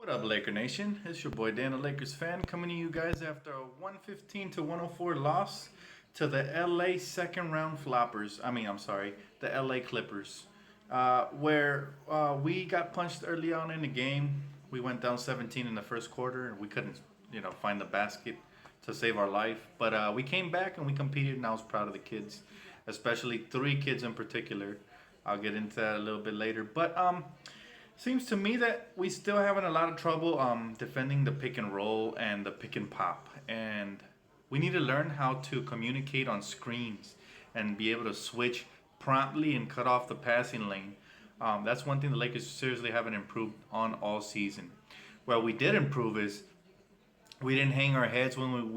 What up, Laker Nation? It's your boy Dan, a Lakers fan, coming to you guys after a 115 to 104 loss to the LA second round floppers. The LA Clippers, where we got punched early on in the game. We went down 17 in the first quarter, and we couldn't, find the basket to save our life. But we came back and we competed, and I was proud of the kids, especially three kids in particular. I'll get into that a little bit later, but seems to me that we still having a lot of trouble defending the pick and roll and the pick and pop, and we need to learn how to communicate on screens and be able to switch promptly and cut off the passing lane. That's one thing the Lakers seriously haven't improved on all season. Where we did improve is we didn't hang our heads when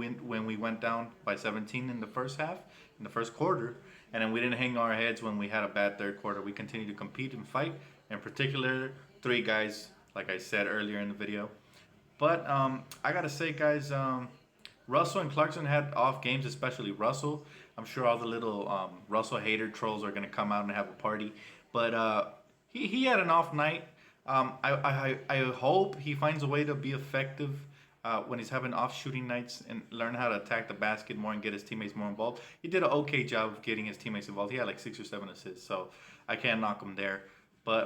we went down by 17 in the first half, in the first quarter, and then we didn't hang our heads when we had a bad third quarter. We continued to compete and fight. In particular, three guys, like I said earlier in the video. But I gotta say, guys, Russell and Clarkson had off games, especially Russell. I'm sure all the little Russell hater trolls are gonna come out and have a party. But he had an off night. I hope he finds a way to be effective when he's having off shooting nights and learn how to attack the basket more and get his teammates more involved. He did an okay job of getting his teammates involved. He had like 6 or 7 assists, so I can't knock him there. But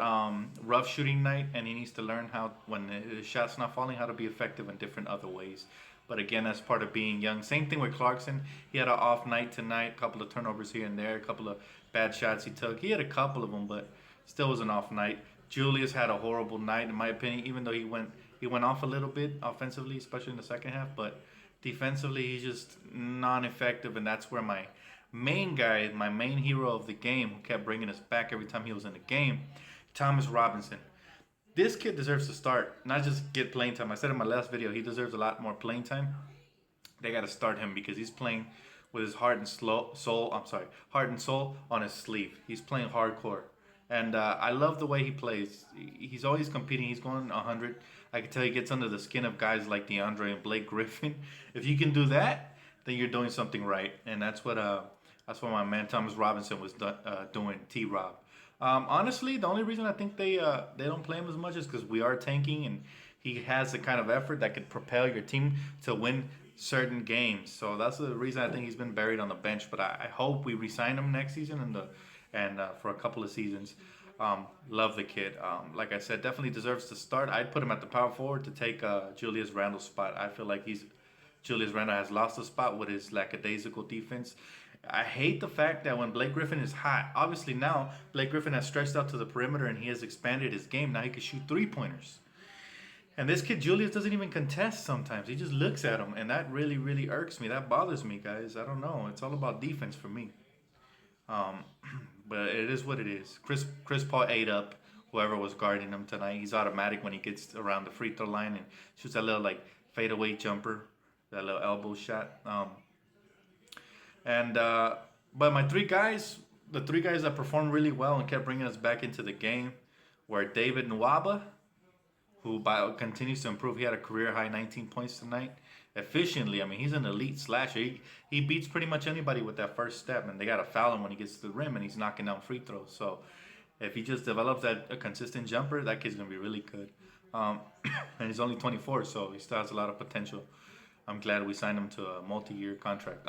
rough shooting night, and he needs to learn how, when his shot's not falling, how to be effective in different other ways. But again, that's part of being young. Same thing with Clarkson. He had an off night tonight, a couple of turnovers here and there, a couple of bad shots he took. He had a couple of them, but still was an off night. Julius had a horrible night, in my opinion, even though he went off a little bit offensively, especially in the second half. But defensively, he's just non-effective, and that's where my main guy, my main hero of the game, who kept bringing us back every time he was in the game, Thomas Robinson. This kid deserves to start, not just get playing time. I said in my last video, he deserves a lot more playing time. They got to start him because he's playing with his heart and soul on his sleeve. He's playing hardcore, and I love the way he plays. He's always competing. He's going 100. I can tell he gets under the skin of guys like DeAndre and Blake Griffin. If you can do that, then you're doing something right, and that's what my man Thomas Robinson was doing. T-Rob. Honestly, the only reason I think they don't play him as much is because we are tanking, and he has the kind of effort that could propel your team to win certain games. So that's the reason I think he's been buried on the bench. But I hope we re-sign him next season and for a couple of seasons. Love the kid. Like I said, definitely deserves to start. I'd put him at the power forward to take Julius Randle's spot. I feel like Julius Randle has lost a spot with his lackadaisical defense. I hate the fact that when Blake Griffin is hot, obviously now Blake Griffin has stretched out to the perimeter and he has expanded his game. Now he can shoot 3-pointers. And this kid Julius doesn't even contest sometimes. He just looks at him, and that really, really irks me. That bothers me, guys. I don't know. It's all about defense for me. But it is what it is. Chris Paul ate up whoever was guarding him tonight. He's automatic when he gets around the free throw line and shoots that little like fadeaway jumper, that little elbow shot. But my three guys, the three guys that performed really well and kept bringing us back into the game, were David Waba, who continues to improve. He had a career high 19 points tonight. Efficiently, I mean, he's an elite slasher. He beats pretty much anybody with that first step, and they got to foul him when he gets to the rim, and he's knocking down free throws. So if he just develops a consistent jumper, that kid's going to be really good. And he's only 24, so he still has a lot of potential. I'm glad we signed him to a multi-year contract.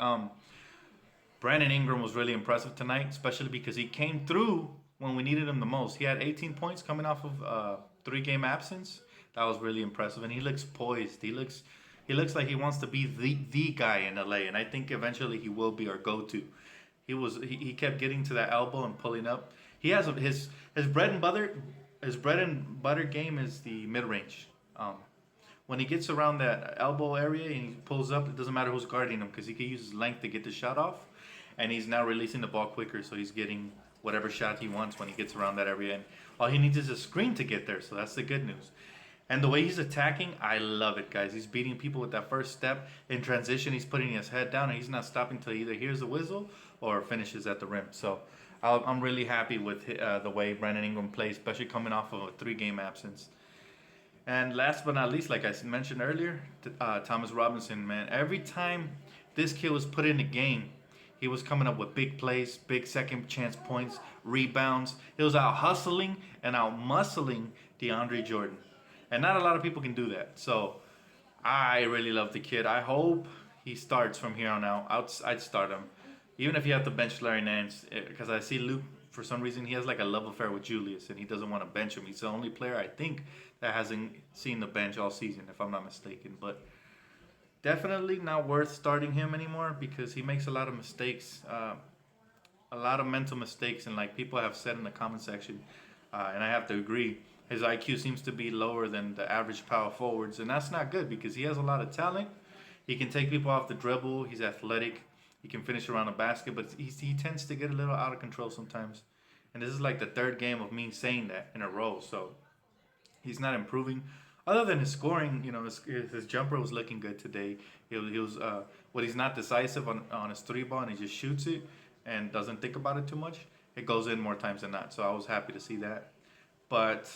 Brandon Ingram was really impressive tonight, especially because he came through when we needed him the most. He had 18 points coming off of 3-game absence. That was really impressive, and he looks poised. He looks like he wants to be the guy in LA, and I think eventually he will be our go-to. He kept getting to that elbow and pulling up. He has his bread and butter game is the mid-range. When he gets around that elbow area and he pulls up, it doesn't matter who's guarding him because he can use his length to get the shot off, and he's now releasing the ball quicker, so he's getting whatever shot he wants when he gets around that area, and all he needs is a screen to get there, so that's the good news. And the way he's attacking, I love it, guys. He's beating people with that first step. In transition, he's putting his head down, and he's not stopping until he either hears the whistle or finishes at the rim. So I'm really happy with the way Brandon Ingram plays, especially coming off of a 3-game absence. And last but not least, like I mentioned earlier, Thomas Robinson, man. Every time this kid was put in the game, he was coming up with big plays, big second chance points, rebounds. He was out hustling and out muscling DeAndre Jordan. and not a lot of people can do that. So I really love the kid. I hope he starts from here on out. I'd start him, even if you have to bench Larry Nance, because I see Luke, for some reason he has like a love affair with Julius, and he doesn't want to bench him. He's the only player I think that hasn't seen the bench all season, if I'm not mistaken. But definitely not worth starting him anymore because he makes a lot of mistakes, a lot of mental mistakes, and like people have said in the comment section, and I have to agree. His IQ seems to be lower than the average power forwards, and that's not good because he has a lot of talent. He can take people off the dribble. He's athletic. He can finish around the basket, but he tends to get a little out of control sometimes. And this is like the third game of me saying that in a row. So he's not improving. Other than his scoring, his jumper was looking good today. He was when he's not decisive on his three ball and he just shoots it and doesn't think about it too much, it goes in more times than not. So I was happy to see that. But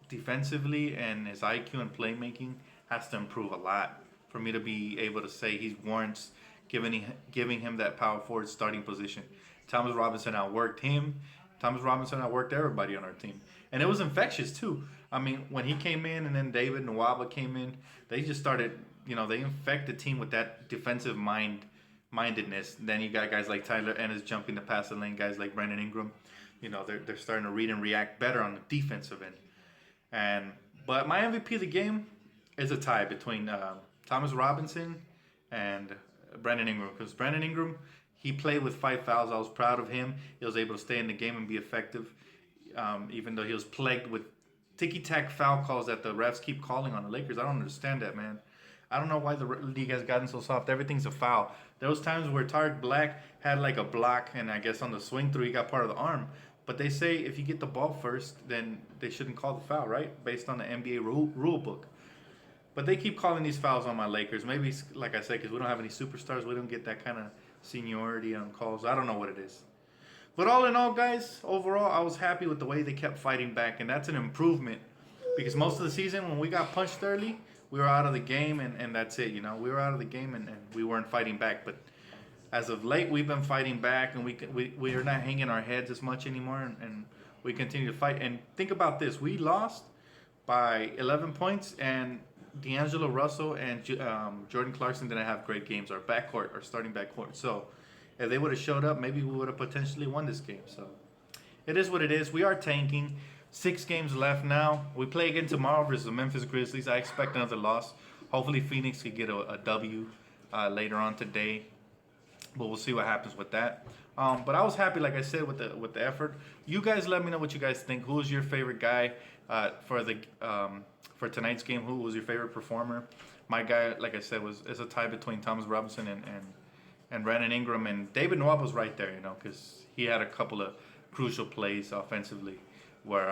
defensively and his IQ and playmaking has to improve a lot for me to be able to say he warrants giving him that power forward starting position. Thomas Robinson outworked him. Thomas Robinson outworked everybody on our team. And it was infectious too. I mean, when he came in and then David and Waba came in, they just started, they infect the team with that defensive mindedness. Then you got guys like Tyler Ennis jumping the pass the lane, guys like Brandon Ingram. They're starting to read and react better on the defensive end. But my MVP of the game is a tie between Thomas Robinson and Brandon Ingram, because Brandon Ingram, he played with 5 fouls. I was proud of him. He was able to stay in the game and be effective, even though he was plagued with ticky-tack foul calls that the refs keep calling on the Lakers. I don't understand that, man. I don't know why the league has gotten so soft. Everything's a foul. There was times where Tarek Black had like a block, and I guess on the swing through, he got part of the arm. But they say if you get the ball first, then they shouldn't call the foul, right? Based on the NBA rule book. But they keep calling these fouls on my Lakers. Maybe, like I said, because we don't have any superstars, we don't get that kind of seniority on calls. I don't know what it is. But all in all, guys, overall, I was happy with the way they kept fighting back. And that's an improvement. Because most of the season, when we got punched early, we were out of the game, and that's it. We were out of the game, and we weren't fighting back. But as of late, we've been fighting back, and we are not hanging our heads as much anymore, and we continue to fight. And think about this. We lost by 11 points, and D'Angelo Russell and Jordan Clarkson didn't have great games. Our starting backcourt. So if they would have showed up, maybe we would have potentially won this game. So it is what it is. We are tanking. 6 games left now. We play again tomorrow versus the Memphis Grizzlies. I expect another loss. Hopefully Phoenix could get a W later on today. But we'll see what happens with that. But I was happy, like I said, with the effort. You guys let me know what you guys think. Who was your favorite guy for tonight's game? Who was your favorite performer? My guy, like I said, is a tie between Thomas Robinson and Brandon Ingram, and David Nwaba was right there, because he had a couple of crucial plays offensively where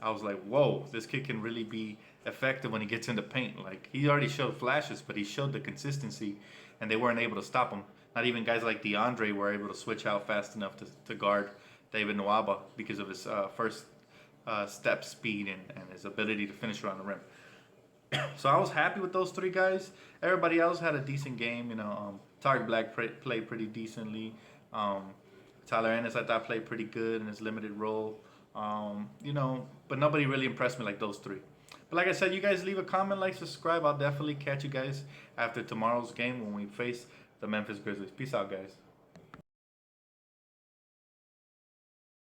I was like, whoa, this kid can really be effective when he gets in the paint. Like, he already showed flashes, but he showed the consistency, and they weren't able to stop him. Not even guys like DeAndre were able to switch out fast enough to guard David Nwaba because of his first step speed and his ability to finish around the rim. So I was happy with those 3 guys. Everybody else had a decent game. Tarek Black played pretty decently. Tyler Ennis, I thought, played pretty good in his limited role. But nobody really impressed me like those 3. But like I said, you guys leave a comment, like, subscribe. I'll definitely catch you guys after tomorrow's game when we face the Memphis Grizzlies. Peace out, guys.